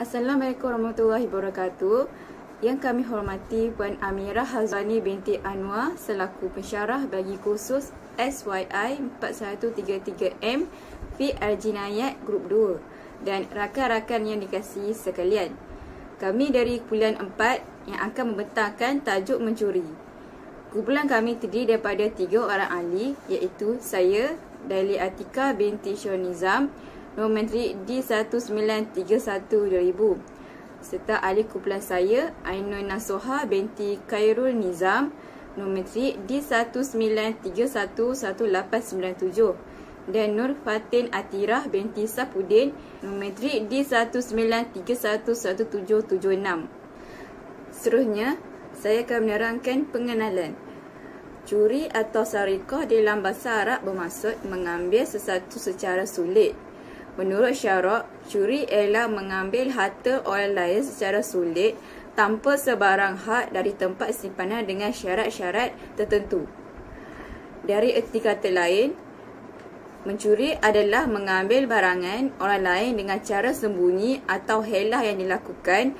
Assalamualaikum warahmatullahi wabarakatuh. Yang kami hormati Puan Amirah Hazwani binti Anwar selaku pensyarah bagi kursus SYI 4133M Fiqh Al-Jinayat Grup 2 dan rakan-rakan yang dikasihi sekalian. Kami dari kumpulan 4 yang akan membentangkan tajuk mencuri. Kumpulan kami terdiri daripada 3 orang ahli, iaitu saya, Daili Atika binti Syur Nizam, nombor menteri D1931-2000, serta ahli kumpulan saya, Ainun Nasuha binti Khairul Nizam, nombor menteri D19311897, dan Nur Fatin Atirah binti Sapudin, nombor menteri D19311776. Seterusnya, saya akan menerangkan pengenalan. Curi atau sarikah dalam bahasa Arab bermaksud mengambil sesuatu secara sulit. Menurut syarak, curi ialah mengambil harta orang lain secara sulit tanpa sebarang hak dari tempat simpanan dengan syarat-syarat tertentu. Dari erti kata lain, mencuri adalah mengambil barangan orang lain dengan cara sembunyi atau helah yang dilakukan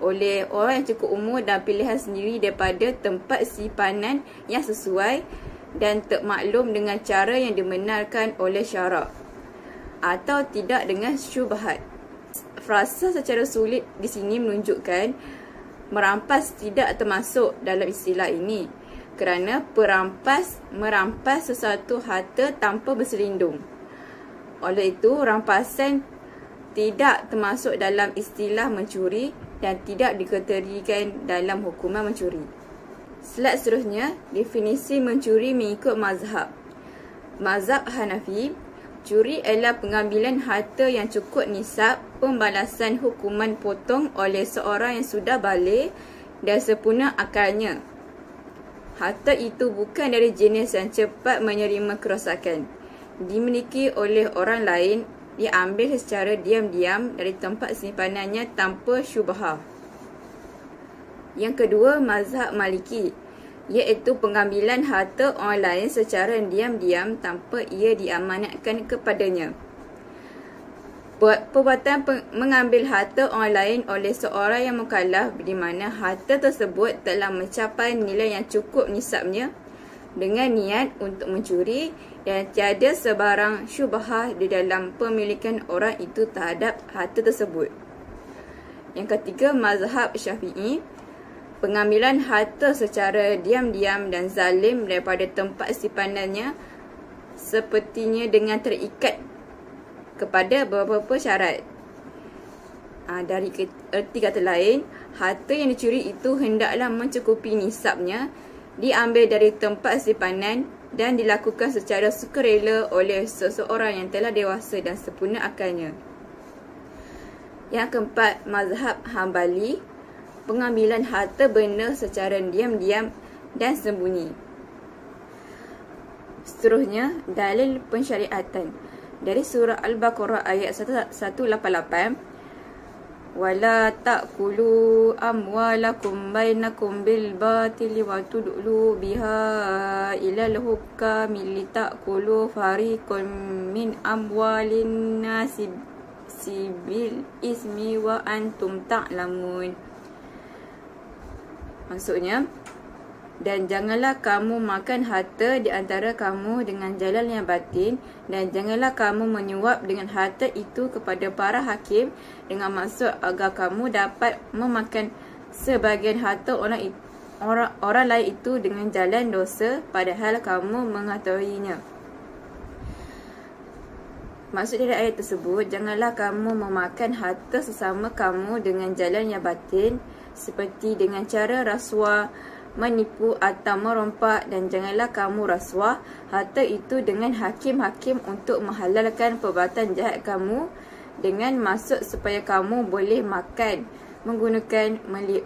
oleh orang yang cukup umur dan pilihan sendiri daripada tempat simpanan yang sesuai dan termaklum dengan cara yang dibenarkan oleh syarak atau tidak dengan syubhat. Frasa secara sulit di sini menunjukkan merampas tidak termasuk dalam istilah ini kerana perampas merampas sesuatu harta tanpa berselindung. Oleh itu, rampasan tidak termasuk dalam istilah mencuri dan tidak dikategorikan dalam hukuman mencuri. Slide seterusnya, definisi mencuri mengikut mazhab. Mazhab Hanafi, curi ialah pengambilan harta yang cukup nisab pembalasan hukuman potong oleh seorang yang sudah baligh dan sempurna akalnya. Harta itu bukan dari jenis yang cepat menerima kerosakan, dimiliki oleh orang lain, diambil secara diam-diam dari tempat simpanannya tanpa syubhah. Yang kedua, mazhab Maliki, iaitu pengambilan harta orang lain secara diam-diam tanpa ia diamanatkan kepadanya. Perbuatan mengambil harta orang lain oleh seorang yang mukallaf di mana harta tersebut telah mencapai nilai yang cukup nisabnya dengan niat untuk mencuri dan tiada sebarang syubhah di dalam pemilikan orang itu terhadap harta tersebut. Yang ketiga, mazhab Syafi'i, pengambilan harta secara diam-diam dan zalim daripada tempat simpanannya sepertinya dengan terikat kepada beberapa syarat. Dari erti kata lain, harta yang dicuri itu hendaklah mencukupi nisabnya, diambil dari tempat simpanan dan dilakukan secara sukarela oleh seseorang yang telah dewasa dan sempurna akalnya. Yang keempat, mazhab Hambali, pengambilan harta benda secara diam-diam dan sembunyi. Seterusnya, dalil pensyariatan. Dari surah Al-Baqarah ayat 188, wala ta'kulu amwalakum bainakum bil batili wa tudlu biha ilal hukami litakulu fariqun min amwalin nasi sibil ismi wa antum ta'lamun. Maksudnya, dan janganlah kamu makan harta di antara kamu dengan jalan yang batin, dan janganlah kamu menyuap dengan harta itu kepada para hakim dengan maksud agar kamu dapat memakan sebahagian harta orang lain itu dengan jalan dosa padahal kamu mengetahuinya. Maksud dari ayat tersebut, janganlah kamu memakan harta sesama kamu dengan jalan yang batin seperti dengan cara rasuah, menipu atau merompak, dan janganlah kamu rasuah harta itu dengan hakim-hakim untuk menghalalkan perbuatan jahat kamu dengan maksud supaya kamu boleh makan, menggunakan,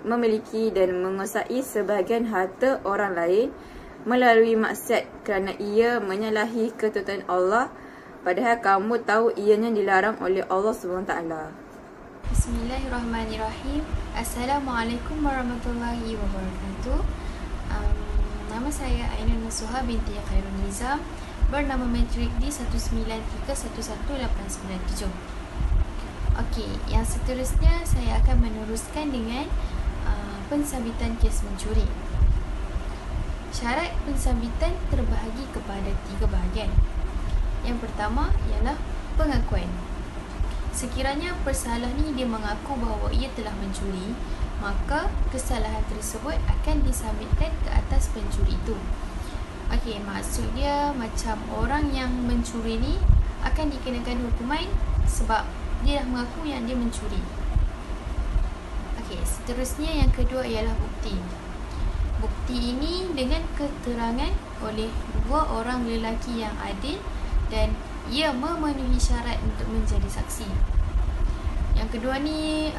memiliki dan menguasai sebahagian harta orang lain melalui maksiat kerana ia menyalahi ketentuan Allah padahal kamu tahu ianya dilarang oleh Allah SWT. Bismillahirrahmanirrahim. Assalamualaikum warahmatullahi wabarakatuh. Nama saya Ainun Nasuha binti Khairul Nizam, bernama matrik D19311897. Okey, yang seterusnya saya akan meneruskan dengan pensabitan kes mencuri. Syarat pensabitan terbahagi kepada 3 bahagian. Yang pertama ialah pengakuan. Sekiranya pesalah ni dia mengaku bahawa ia telah mencuri, maka kesalahan tersebut akan disabitkan ke atas pencuri itu. Okey, maksud dia macam orang yang mencuri ni akan dikenakan hukuman sebab dia dah mengaku yang dia mencuri. Okey, seterusnya yang kedua ialah bukti. Bukti ini dengan keterangan oleh 2 orang lelaki yang adil dan ia memenuhi syarat untuk menjadi saksi. Yang kedua ni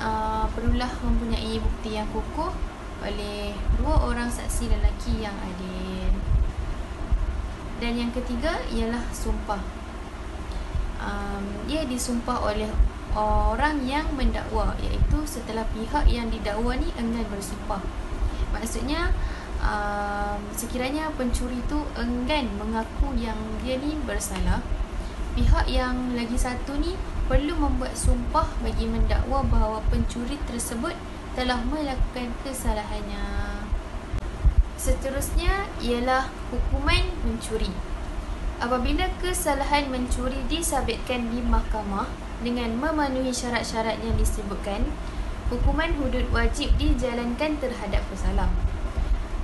perlulah mempunyai bukti yang kukuh oleh 2 orang saksi lelaki yang adil. Dan yang ketiga ialah sumpah. Dia disumpah oleh orang yang mendakwa, iaitu setelah pihak yang didakwa ni enggan bersumpah. Maksudnya sekiranya pencuri tu enggan mengaku yang dia ni bersalah, pihak yang lagi satu ni perlu membuat sumpah bagi mendakwa bahawa pencuri tersebut telah melakukan kesalahannya. Seterusnya ialah hukuman mencuri. Apabila kesalahan mencuri disabitkan di mahkamah dengan memenuhi syarat-syarat yang disebutkan, hukuman hudud wajib dijalankan terhadap pesalah.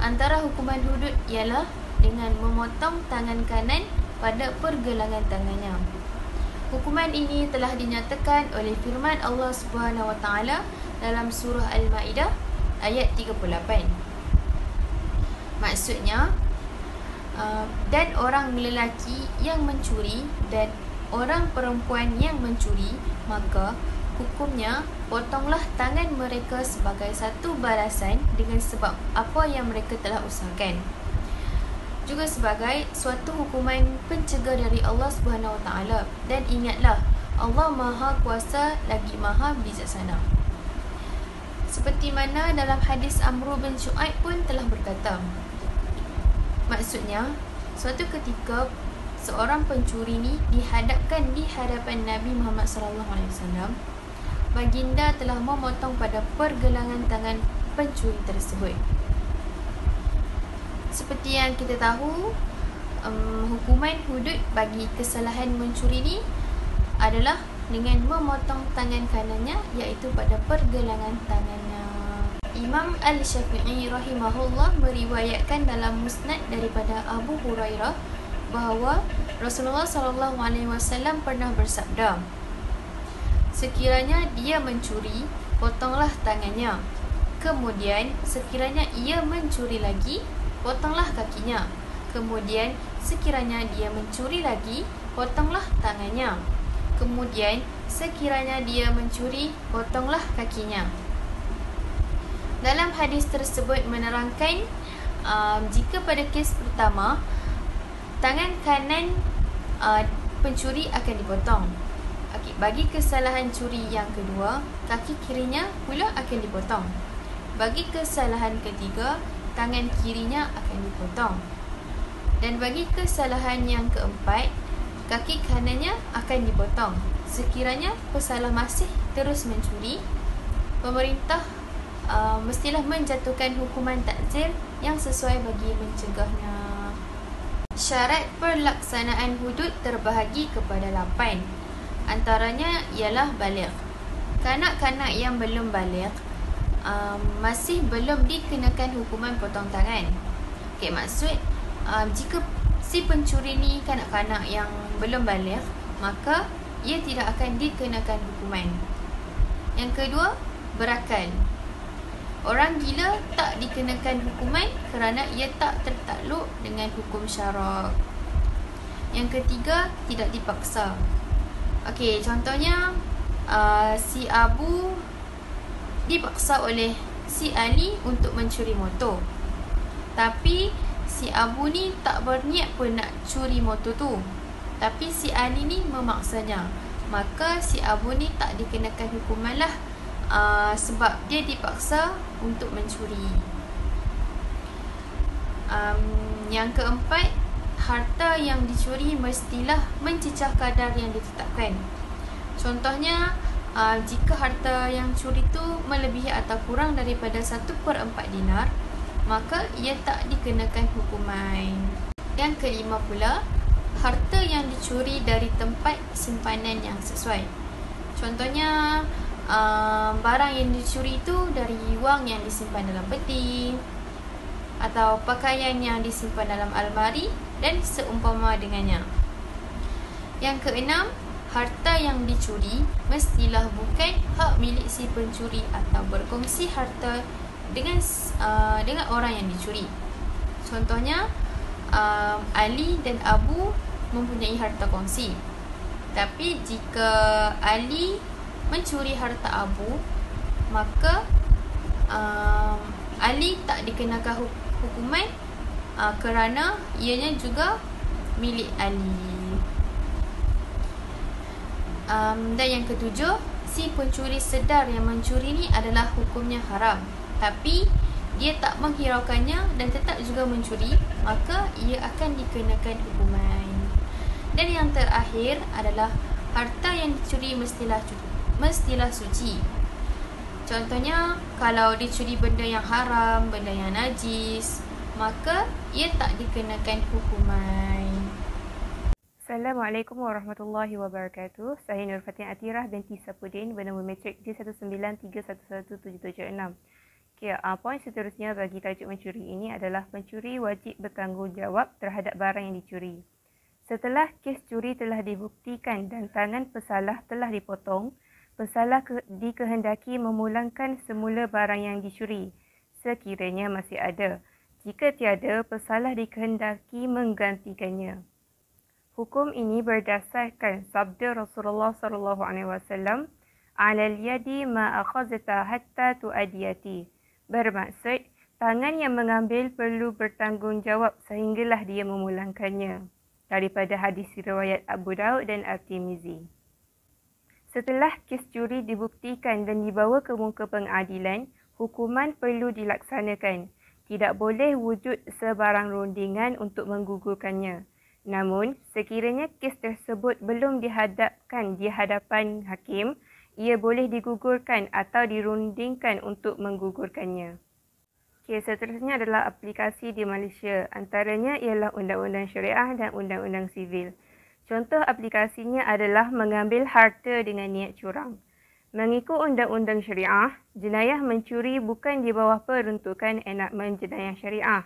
Antara hukuman hudud ialah dengan memotong tangan kanan pada pergelangan tangannya. Hukuman ini telah dinyatakan oleh firman Allah Subhanahu Wa Taala dalam surah Al-Maidah ayat 38. Maksudnya, dan orang lelaki yang mencuri dan orang perempuan yang mencuri, maka hukumnya potonglah tangan mereka sebagai satu balasan dengan sebab apa yang mereka telah usahakan. Juga sebagai suatu hukuman pencegah dari Allah Subhanahu Wa Taala. Dan ingatlah, Allah Maha Kuasa lagi Maha Bijaksana. Seperti mana dalam hadis Amr bin Shu'aib pun telah berkata, maksudnya, suatu ketika seorang pencuri ni dihadapkan di hadapan Nabi Muhammad SAW. Baginda telah memotong pada pergelangan tangan pencuri tersebut. Seperti yang kita tahu, hukuman hudud bagi kesalahan mencuri ni adalah dengan memotong tangan kanannya, iaitu pada pergelangan tangannya. Imam Al-Syafi'i rahimahullah meriwayatkan dalam musnad daripada Abu Hurairah bahawa Rasulullah SAW pernah bersabda, sekiranya dia mencuri, potonglah tangannya. Kemudian sekiranya ia mencuri lagi, potonglah kakinya. Kemudian sekiranya dia mencuri lagi, potonglah tangannya. Kemudian sekiranya dia mencuri, potonglah kakinya. Dalam hadis tersebut menerangkan jika pada kes pertama tangan kanan pencuri akan dipotong. Okey, bagi kesalahan curi yang kedua, kaki kirinya pula akan dipotong. Bagi kesalahan ketiga, tangan kirinya akan dipotong. Dan bagi kesalahan yang keempat, kaki kanannya akan dipotong. Sekiranya pesalah masih terus mencuri, pemerintah mestilah menjatuhkan hukuman takzir yang sesuai bagi mencegahnya. Syarat pelaksanaan hudud terbahagi kepada 8. Antaranya ialah baligh. Kanak-kanak yang belum baligh masih belum dikenakan hukuman potong tangan. Okey, maksud jika si pencuri ni kanak-kanak yang belum baligh, maka ia tidak akan dikenakan hukuman. Yang kedua, berakal. Orang gila tak dikenakan hukuman kerana ia tak tertakluk dengan hukum syarak. Yang ketiga, tidak dipaksa. Okey, contohnya si Abu dipaksa oleh si Ali untuk mencuri motor. Tapi si Abu ni tak berniat pun nak curi motor tu, tapi si Ali ni memaksanya. Maka si Abu ni tak dikenakan hukuman lah, sebab dia dipaksa untuk mencuri. Yang keempat, harta yang dicuri mestilah mencecah kadar yang ditetapkan. Contohnya, jika harta yang curi tu melebihi atau kurang daripada 1/4 dinar, maka ia tak dikenakan hukuman. Yang kelima pula, harta yang dicuri dari tempat simpanan yang sesuai. Contohnya, barang yang dicuri itu dari wang yang disimpan dalam peti, atau pakaian yang disimpan dalam almari dan seumpama dengannya. Yang keenam, harta yang dicuri mestilah bukan hak milik si pencuri atau berkongsi harta dengan orang yang dicuri. Contohnya, Ali dan Abu mempunyai harta kongsi. Tapi jika Ali mencuri harta Abu, maka Ali tak dikenakan hukuman kerana ianya juga milik Ali. Dan yang ketujuh, si pencuri sedar yang mencuri ni adalah hukumnya haram, tapi dia tak menghiraukannya dan tetap juga mencuri, maka ia akan dikenakan hukuman. Dan yang terakhir adalah harta yang dicuri mestilah suci. Contohnya, kalau dicuri benda yang haram, benda yang najis, maka ia tak dikenakan hukuman. Assalamualaikum warahmatullahi wabarakatuh. Saya Nur Fatin Atirah binti Sapudin bernama matrik D193117776. Poin seterusnya bagi tajuk mencuri ini adalah pencuri wajib bertanggungjawab terhadap barang yang dicuri. Setelah kes curi telah dibuktikan dan tangan pesalah telah dipotong, pesalah dikehendaki memulangkan semula barang yang dicuri sekiranya masih ada. Jika tiada, pesalah dikehendaki menggantikannya. Hukum ini berdasarkan sabda Rasulullah SAW, "Alal yadi ma akhazta hatta tuadiyati." Bermaksud, tangan yang mengambil perlu bertanggungjawab sehinggalah dia memulangkannya. Daripada hadis riwayat Abu Daud dan At-Tirmizi. Setelah kes curi dibuktikan dan dibawa ke muka pengadilan, hukuman perlu dilaksanakan. Tidak boleh wujud sebarang rundingan untuk menggugurkannya. Namun, sekiranya kes tersebut belum dihadapkan di hadapan hakim, ia boleh digugurkan atau dirundingkan untuk menggugurkannya. Seterusnya adalah aplikasi di Malaysia. Antaranya ialah Undang-Undang Syariah dan Undang-Undang Sivil. Contoh aplikasinya adalah mengambil harta dengan niat curang. Mengikut Undang-Undang Syariah, jenayah mencuri bukan di bawah peruntukan enakmen jenayah syariah.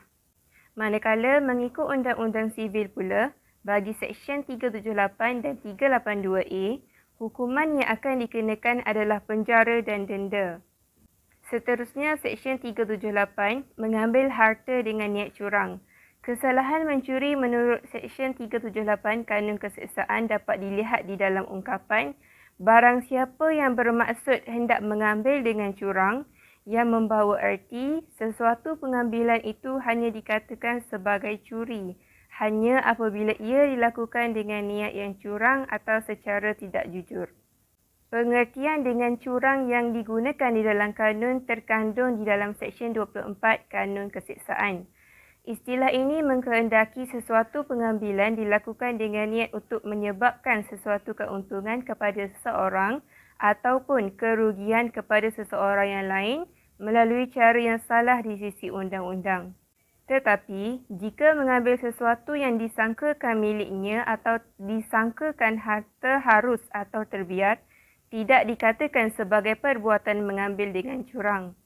Manakala mengikut Undang-Undang Sivil pula, bagi Seksyen 378 dan 382A, hukuman yang akan dikenakan adalah penjara dan denda. Seterusnya, Seksyen 378, mengambil harta dengan niat curang. Kesalahan mencuri menurut Seksyen 378 Kanun Keseksaan dapat dilihat di dalam ungkapan, barang siapa yang bermaksud hendak mengambil dengan curang, yang membawa erti, sesuatu pengambilan itu hanya dikatakan sebagai curi, hanya apabila ia dilakukan dengan niat yang curang atau secara tidak jujur. Pengertian dengan curang yang digunakan di dalam kanun terkandung di dalam Seksyen 24 Kanun Keseksaan. Istilah ini mengkehendaki sesuatu pengambilan dilakukan dengan niat untuk menyebabkan sesuatu keuntungan kepada seseorang ataupun kerugian kepada seseorang yang lain melalui cara yang salah di sisi undang-undang. Tetapi, jika mengambil sesuatu yang disangkakan miliknya atau disangkakan harta harus atau terbiar, tidak dikatakan sebagai perbuatan mengambil dengan curang.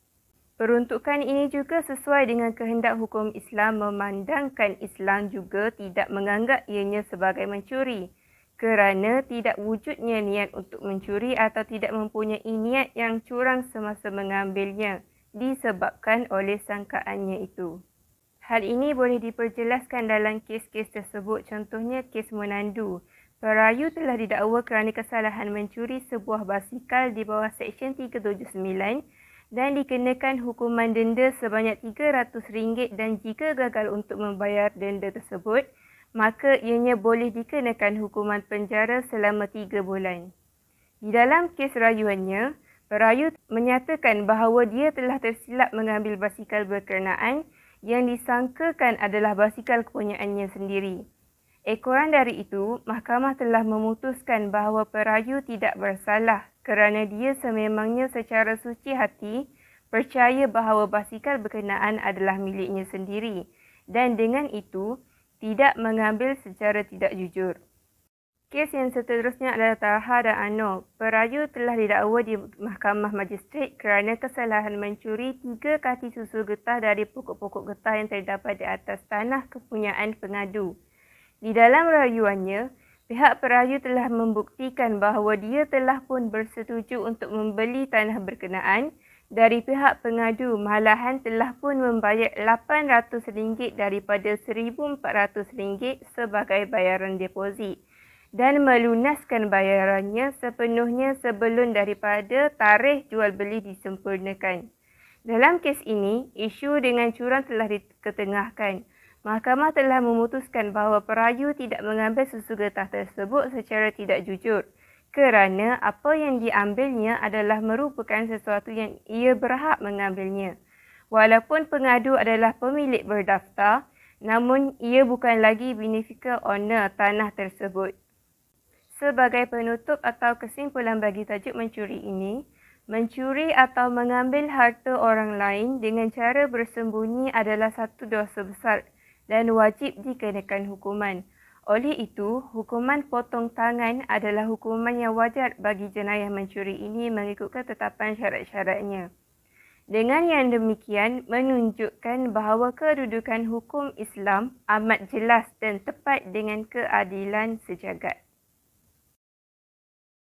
Peruntukan ini juga sesuai dengan kehendak hukum Islam memandangkan Islam juga tidak menganggap ianya sebagai mencuri kerana tidak wujudnya niat untuk mencuri atau tidak mempunyai niat yang curang semasa mengambilnya disebabkan oleh sangkaannya itu. Hal ini boleh diperjelaskan dalam kes-kes tersebut, contohnya kes menandu. Perayu telah didakwa kerana kesalahan mencuri sebuah basikal di bawah Seksyen 379 dan dikenakan hukuman denda sebanyak RM300 dan jika gagal untuk membayar denda tersebut, maka ianya boleh dikenakan hukuman penjara selama 3 bulan. Di dalam kes rayuannya, perayu menyatakan bahawa dia telah tersilap mengambil basikal berkenaan yang disangkakan adalah basikal kepunyaannya sendiri. Ekoran dari itu, mahkamah telah memutuskan bahawa perayu tidak bersalah kerana dia sememangnya secara suci hati percaya bahawa basikal berkenaan adalah miliknya sendiri dan dengan itu tidak mengambil secara tidak jujur. Kes yang seterusnya adalah Taha dan Anor. Perayu telah didakwa di Mahkamah Majistret kerana kesalahan mencuri 3 kati susu getah dari pokok-pokok getah yang terdapat di atas tanah kepunyaan pengadu. Di dalam rayuannya, pihak perayu telah membuktikan bahawa dia telah pun bersetuju untuk membeli tanah berkenaan dari pihak pengadu, malahan telah pun membayar RM800 daripada RM1,400 sebagai bayaran deposit dan melunaskan bayarannya sepenuhnya sebelum daripada tarikh jual beli disempurnakan. Dalam kes ini, isu dengan curang telah diketengahkan. Mahkamah telah memutuskan bahawa perayu tidak mengambil susu getah tersebut secara tidak jujur kerana apa yang diambilnya adalah merupakan sesuatu yang ia berhak mengambilnya. Walaupun pengadu adalah pemilik berdaftar, namun ia bukan lagi beneficial owner tanah tersebut. Sebagai penutup atau kesimpulan bagi tajuk mencuri ini, mencuri atau mengambil harta orang lain dengan cara bersembunyi adalah satu dosa besar dan wajib dikenakan hukuman. Oleh itu, hukuman potong tangan adalah hukuman yang wajar bagi jenayah mencuri ini mengikut ketetapan syarat-syaratnya. Dengan yang demikian menunjukkan bahawa kedudukan hukum Islam amat jelas dan tepat dengan keadilan sejagat.